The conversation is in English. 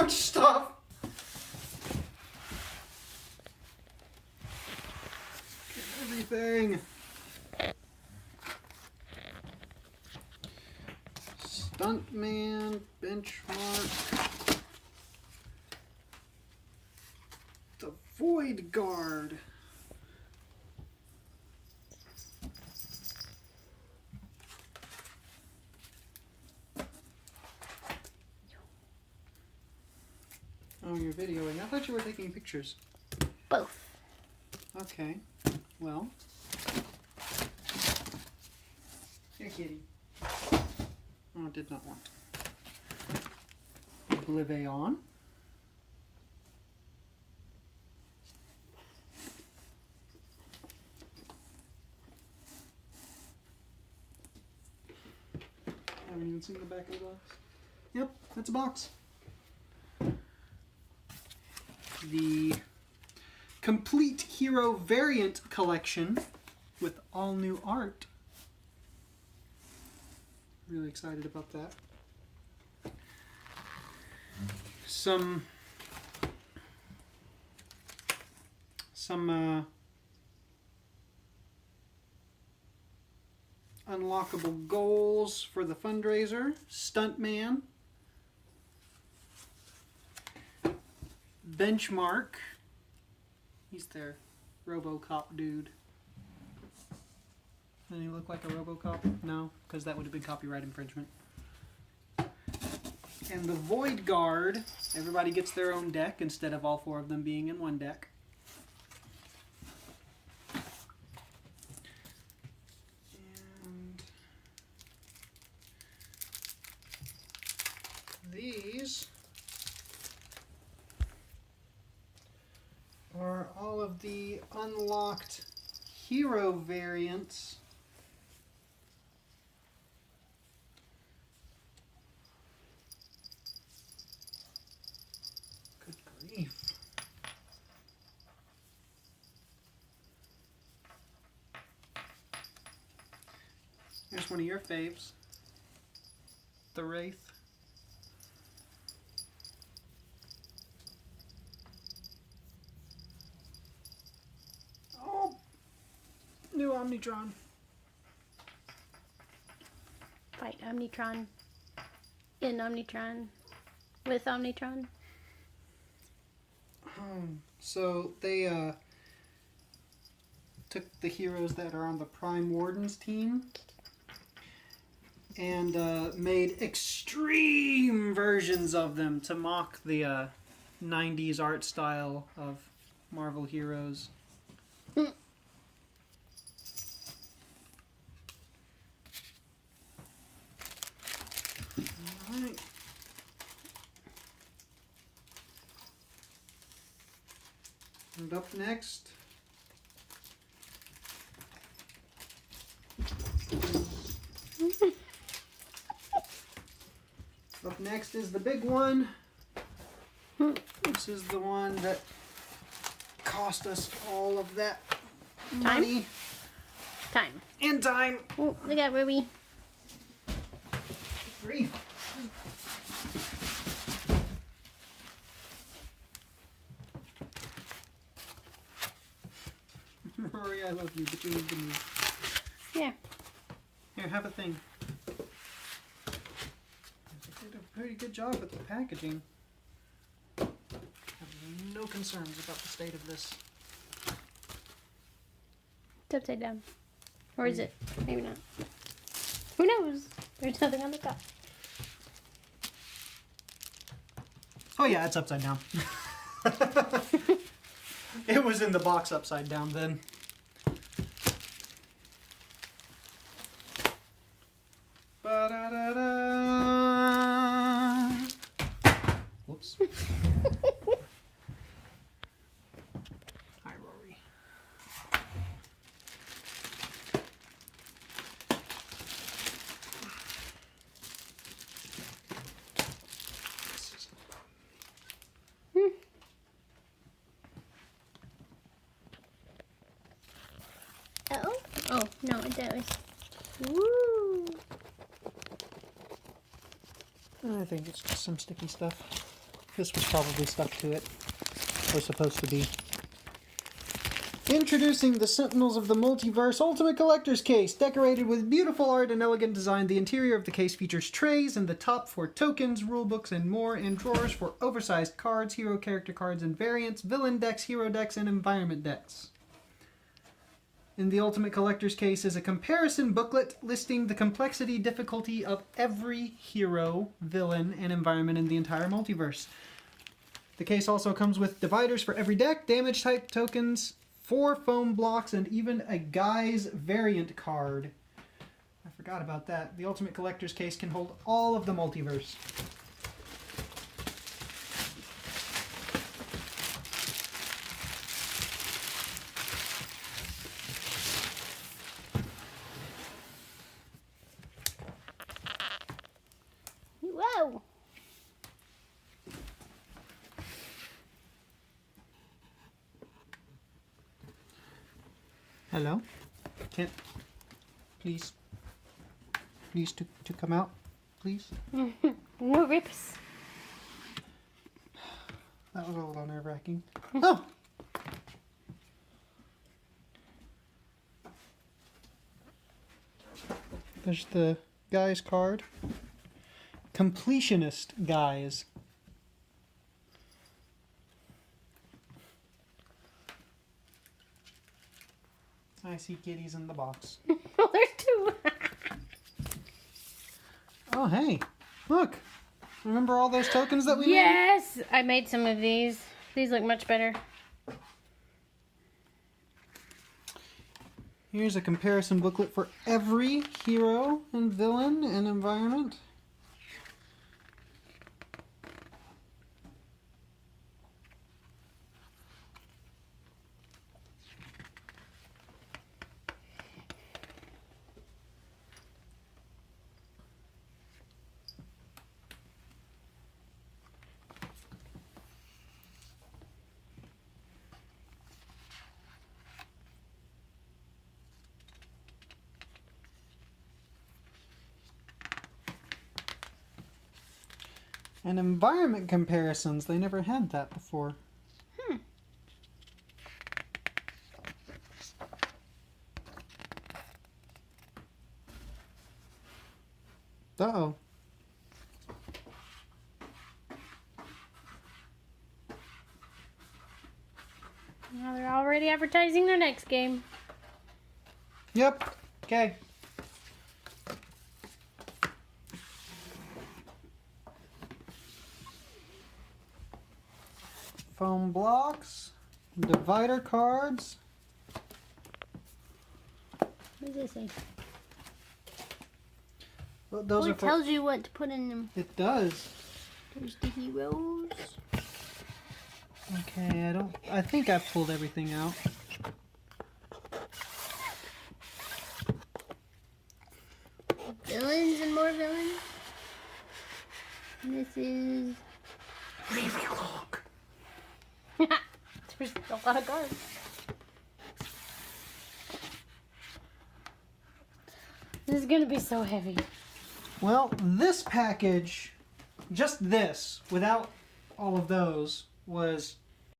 much stuff. Get everything. Stuntman, benchmark. The Void Guard. Oh, you're videoing. I thought you were taking pictures. Both. Okay. Well. Here, kitty. Oh, did not want. OblivAeon. Haven't even seen the back of the box. Yep, that's a box. The Complete Hero Variant Collection with all new art. Really excited about that. Some unlockable goals for the fundraiser. Stuntman. Benchmark. He's their RoboCop dude. Doesn't he look like a RoboCop? No, because that would have been copyright infringement. And the Void Guard. Everybody gets their own deck instead of all four of them being in one deck. And these are all of the unlocked hero variants. Good grief. Here's one of your faves. The Wraith. New Omnitron. Fight Omnitron. In Omnitron. With Omnitron. So they took the heroes that are on the Prime Wardens team and made extreme versions of them to mock the 90s art style of Marvel heroes. Alright. And up next, is the big one. This is the one that cost us all of that money. Time. And time. Oh, look at Ruby. Grief. Rory, I love you, but you need to move. Yeah. Here, have a thing. They did a pretty good job with the packaging. I have no concerns about the state of this. It's upside down. Or is it? Maybe not. Who knows? There's nothing on the top. Oh yeah, it's upside down. It was in the box upside down then. Ba-da-da-da. Whoops. Hi, Rory. Oh? Oh, no, it does. Woo! I think it's just some sticky stuff. This was probably stuck to it. Or supposed to be. Introducing the Sentinels of the Multiverse Ultimate Collector's Case. Decorated with beautiful art and elegant design, the interior of the case features trays and the top for tokens, rulebooks, and more, and drawers for oversized cards, hero character cards and variants, villain decks, hero decks, and environment decks. In the Ultimate Collector's Case is a comparison booklet listing the complexity, difficulty of every hero, villain, and environment in the entire multiverse. The case also comes with dividers for every deck, damage type tokens, 4 foam blocks, and even a Guy's variant card. I forgot about that. The Ultimate Collector's Case can hold all of the multiverse. Whoa! Hello? Can't... Please to come out, please? No rips. That was a little nerve-wracking. Oh! There's the Guy's card. Completionist Guys. I see kitties in the box. Oh, there's 2. Oh, hey. Look. Remember all those tokens that we made? Yes! I made some of these. These look much better. Here's a comparison booklet for every hero and villain and environment. And environment comparisons. They never had that before. Uh-oh. Now they're already advertising their next game. Yep. Okay. Foam blocks, divider cards. What does this say? Well, those Oh, are it for... tells you what to put in them. It does. There's the heroes. Okay, I think I pulled everything out. Villains and more villains. And this is... Leave you alone. There's a lot of cards. This is gonna be so heavy. Well, this package, just this, without all of those, was